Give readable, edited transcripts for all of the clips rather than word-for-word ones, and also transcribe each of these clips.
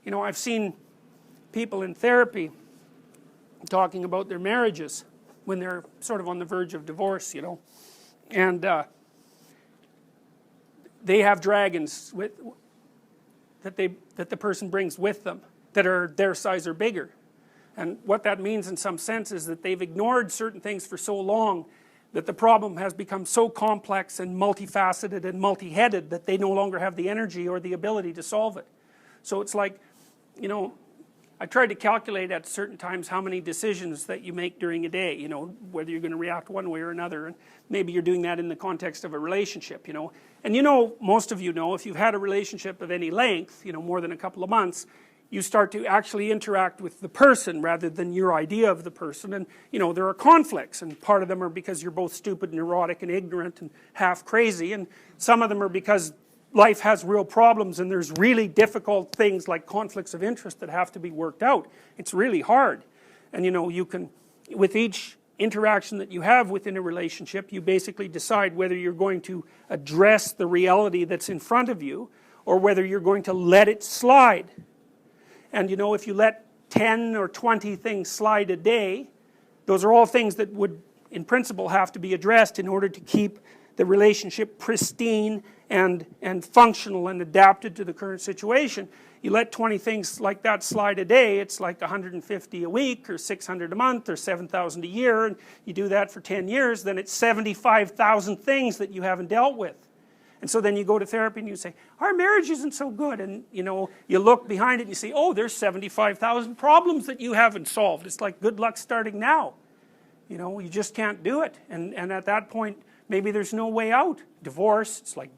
You know, I've seen people in therapy talking about their marriages when they're sort of on the verge of divorce, you know, and they have dragons that the person brings with them that are their size or bigger. And what that means in some sense is that they've ignored certain things for so long that the problem has become so complex and multifaceted and multi-headed that they no longer have the energy or the ability to solve it. So it's like, you know, I tried to calculate at certain times how many decisions that you make during a day, you know, whether you're going to react one way or another, and maybe you're doing that in the context of a relationship, you know. And you know, most of you know, if you've had a relationship of any length, you know, more than a couple of months, you start to actually interact with the person rather than your idea of the person, and you know, there are conflicts, and part of them are because you're both stupid, neurotic, and ignorant, and half crazy, and some of them are because life has real problems and there's really difficult things like conflicts of interest that have to be worked out. It's really hard. And you know, you can, with each interaction that you have within a relationship, you basically decide whether you're going to address the reality that's in front of you or whether you're going to let it slide. And you know, if you let 10 or 20 things slide a day, those are all things that would in principle have to be addressed in order to keep the relationship pristine and functional and adapted to the current situation. You let 20 things like that slide a day, it's like 150 a week or 600 a month or 7,000 a year, and you do that for 10 years, then it's 75,000 things that you haven't dealt with. And so then you go to therapy and you say, our marriage isn't so good, and you know, you look behind it and you say, oh, there's 75,000 problems that you haven't solved. It's like, good luck starting now. You know, you just can't do it, and at that point, maybe there's no way out. Divorce, it's like,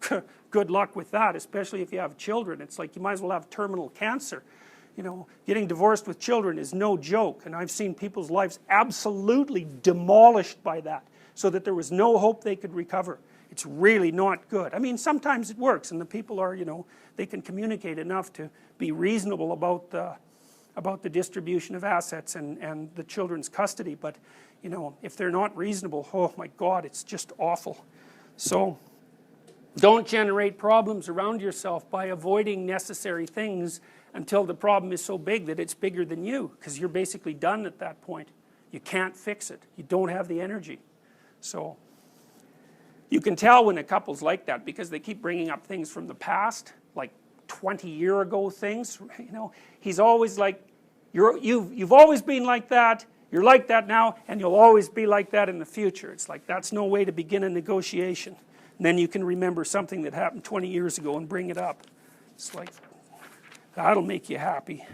good luck with that, especially if you have children. It's like you might as well have terminal cancer. You know, getting divorced with children is no joke, and I've seen people's lives absolutely demolished by that, so that there was no hope they could recover. It's really not good. I mean, sometimes it works, and the people are, you know, they can communicate enough to be reasonable about the distribution of assets and the children's custody, but you know, if they're not reasonable, oh my God, it's just awful. So don't generate problems around yourself by avoiding necessary things until the problem is so big that it's bigger than you, because you're basically done at that point. You can't fix it. You don't have the energy. So you can tell when a couple's like that because they keep bringing up things from the past, like 20-year ago things. You know, he's always like, you've always been like that. You're like that now, and you'll always be like that in the future. It's like, that's no way to begin a negotiation. And then you can remember something that happened 20 years ago and bring it up. It's like, that'll make you happy.